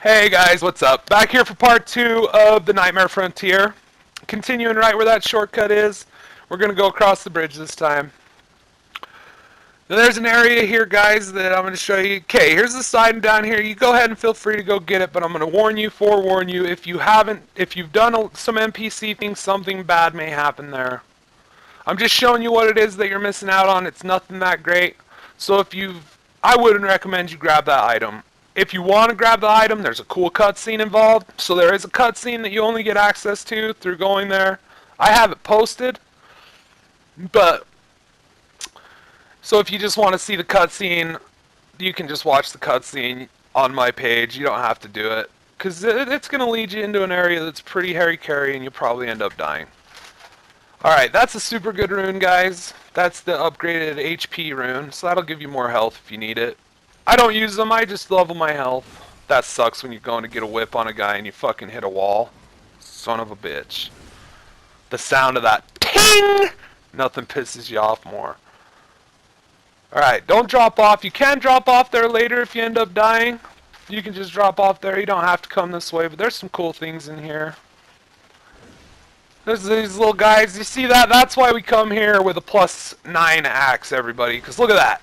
Hey guys, what's up? Back here for part 2 of the Nightmare Frontier. Continuing right where that shortcut is. We're going to go across the bridge this time. Now there's an area here, guys, that I'm going to show you. Okay, here's the sign down here. You go ahead and feel free to go get it, but I'm going to forewarn you, if you've done some NPC things, something bad may happen there. I'm just showing you what it is that you're missing out on. It's nothing that great. So I wouldn't recommend you grab that item. If you want to grab the item, there's a cool cutscene involved. So there is a cutscene that you only get access to through going there. I have it posted. But, so if you just want to see the cutscene, you can just watch the cutscene on my page. You don't have to do it. Because it's going to lead you into an area that's pretty hairy-carry and you'll probably end up dying. Alright, that's a super good rune, guys. That's the upgraded HP rune, so that'll give you more health if you need it. I don't use them, I just level my health. That sucks when you're going to get a whip on a guy and you fucking hit a wall. Son of a bitch. The sound of that ting! Nothing pisses you off more. Alright, don't drop off. You can drop off there later if you end up dying. You can just drop off there. You don't have to come this way, but there's some cool things in here. There's these little guys. You see that? That's why we come here with a +9 axe, everybody. Because look at that.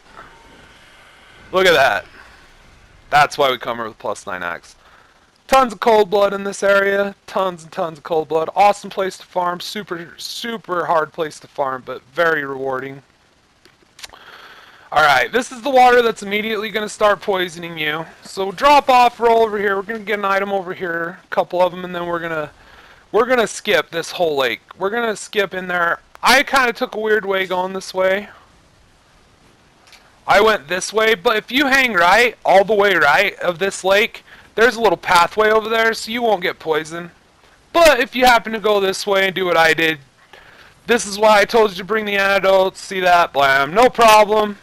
Look at that. That's why we come here with +9 axe. Tons of cold blood in this area. Tons and tons of cold blood. Awesome place to farm. Super, super hard place to farm, but very rewarding. Alright, this is the water that's immediately going to start poisoning you. So drop off, roll over here. We're going to get an item over here. A couple of them, and then we're going to skip this whole lake. We're going to skip in there. I kind of took a weird way going this way. I went this way, but if you hang right, all the way right of this lake, there's a little pathway over there, so you won't get poisoned. But if you happen to go this way and do what I did, this is why I told you to bring the antidote. See that? Blam. No problem.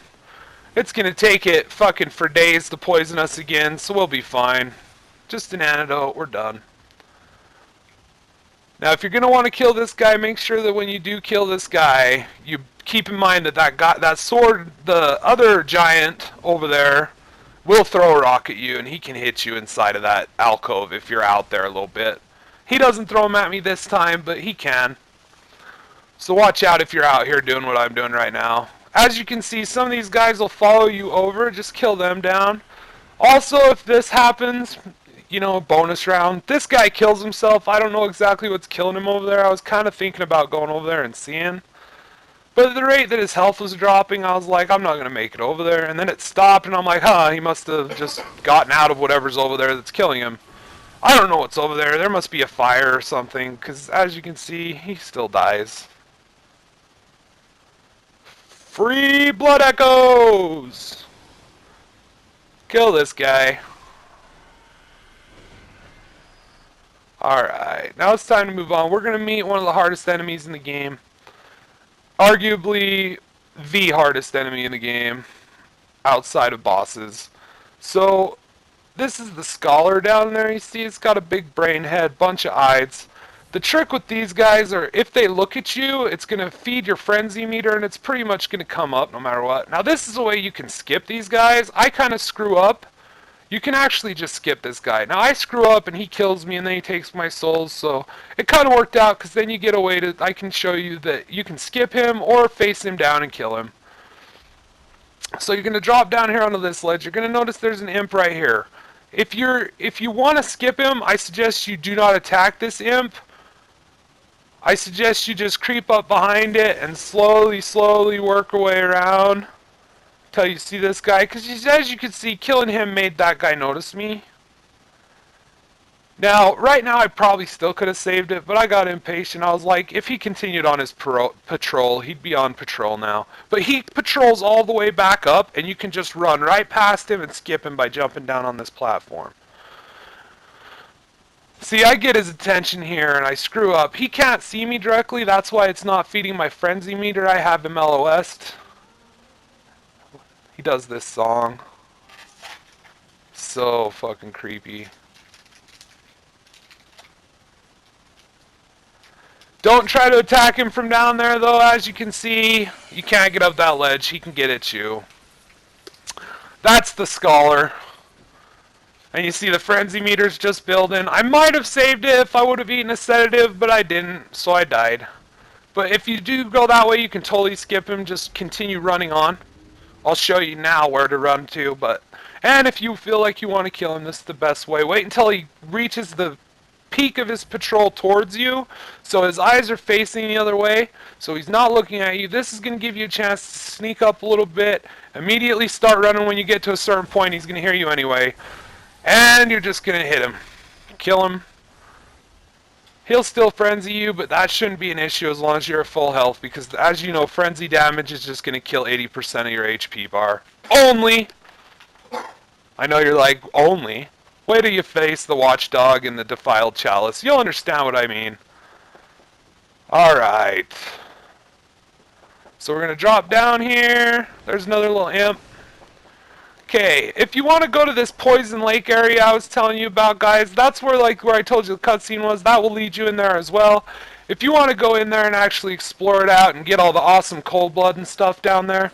It's going to take it fucking for days to poison us again, so we'll be fine. Just an antidote. We're done. Now, if you're going to want to kill this guy, make sure that when you do kill this guy, you keep in mind that that sword, the other giant over there, will throw a rock at you, and he can hit you inside of that alcove if you're out there a little bit. He doesn't throw them at me this time, but he can. So watch out if you're out here doing what I'm doing right now. As you can see, some of these guys will follow you over. Just kill them down. Also, if this happens, you know, bonus round. This guy kills himself. I don't know exactly what's killing him over there. I was kind of thinking about going over there and seeing. But at the rate that his health was dropping, I was like, I'm not going to make it over there. And then it stopped, and I'm like, huh, he must have just gotten out of whatever's over there that's killing him. I don't know what's over there. There must be a fire or something, because as you can see, he still dies. Free blood echoes! Kill this guy. Alright, now it's time to move on. We're going to meet one of the hardest enemies in the game. Arguably the hardest enemy in the game outside of bosses. So this is the scholar down there. You see it's got a big brain head, bunch of eyes. The trick with these guys are if they look at you, it's going to feed your frenzy meter and it's pretty much going to come up no matter what. Now this is a way you can skip these guys. I kind of screw up. You can actually just skip this guy. Now I screw up and he kills me and then he takes my souls, so it kind of worked out because then you get a way to, I can show you that you can skip him or face him down and kill him. So you're going to drop down here onto this ledge. You're going to notice there's an imp right here. If you want to skip him, I suggest you do not attack this imp. I suggest you just creep up behind it and slowly work your way around. Till you see this guy, because as you can see, killing him made that guy notice me. Now, right now I probably still could have saved it, but I got impatient. I was like, if he continued on his patrol, he'd be on patrol now. But he patrols all the way back up, and you can just run right past him and skip him by jumping down on this platform. See, I get his attention here, and I screw up. He can't see me directly, that's why it's not feeding my frenzy meter. I have him LOS'd. He does this song. So fucking creepy. Don't try to attack him from down there though. As you can see, you can't get up that ledge. He can get at you. That's the scholar. And you see the frenzy meter's just building. I might have saved it if I would have eaten a sedative, but I didn't, so I died. But if you do go that way, you can totally skip him. Just continue running on. I'll show you now where to run to, and if you feel like you want to kill him, this is the best way. Wait until he reaches the peak of his patrol towards you, so his eyes are facing the other way, so he's not looking at you. This is going to give you a chance to sneak up a little bit, immediately start running. When you get to a certain point, he's going to hear you anyway, and you're just going to hit him. Kill him. He'll still frenzy you, but that shouldn't be an issue as long as you're at full health, because as you know, frenzy damage is just going to kill 80% of your HP bar. Only! I know you're like, only? Wait till you face the watchdog and the defiled chalice. You'll understand what I mean. Alright. So we're going to drop down here. There's another little imp. Okay, if you want to go to this poison lake area I was telling you about, guys, that's where I told you the cutscene was. That will lead you in there as well. If you want to go in there and actually explore it out and get all the awesome cold blood and stuff down there,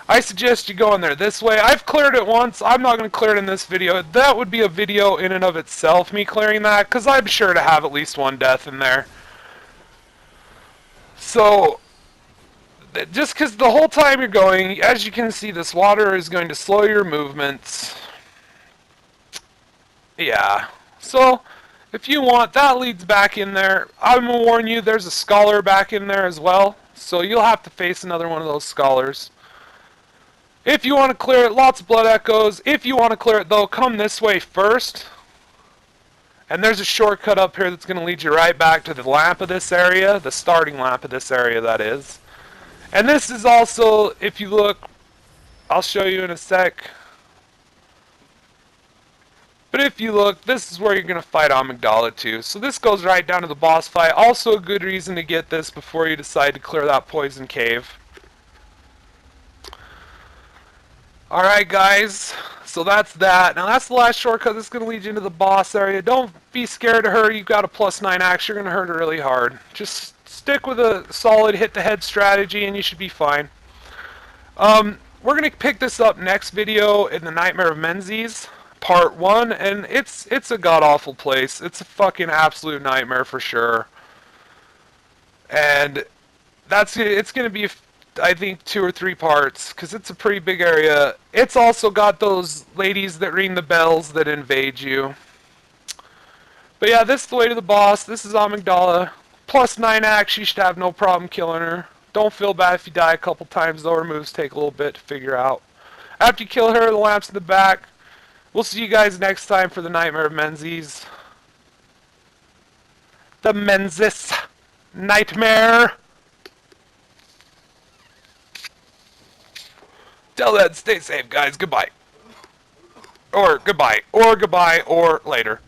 I suggest you go in there this way. I've cleared it once. I'm not going to clear it in this video. That would be a video in and of itself, me clearing that, because I'm sure to have at least one death in there. So just because the whole time you're going, as you can see, this water is going to slow your movements. Yeah. So, if you want, that leads back in there. I'm going to warn you, there's a scholar back in there as well. So you'll have to face another one of those scholars. If you want to clear it, lots of blood echoes. If you want to clear it, though, come this way first. And there's a shortcut up here that's going to lead you right back to the lamp of this area. The starting lamp of this area, that is. And this is also, if you look, I'll show you in a sec. But if you look, this is where you're going to fight Amygdala too. So this goes right down to the boss fight. Also a good reason to get this before you decide to clear that poison cave. Alright guys, so that's that. Now that's the last shortcut that's going to lead you into the boss area. Don't be scared to her. You've got a +9 axe. You're going to hurt her really hard. Just stick with a solid hit-to-head strategy and you should be fine. We're going to pick this up next video in the Nightmare Mensis, part 1, and it's a god-awful place. It's a fucking absolute nightmare for sure. And it's going to be, I think, 2 or 3 parts, because it's a pretty big area. It's also got those ladies that ring the bells that invade you. But yeah, this is the way to the boss. This is Amygdala. +9 axe, you should have no problem killing her. Don't feel bad if you die a couple times, though. Her moves take a little bit to figure out. After you kill her, the lamp's in the back. We'll see you guys next time for the Nightmare Mensis. The Mensis Nightmare. Till then, stay safe, guys. Goodbye. Or goodbye. Or goodbye. Or later.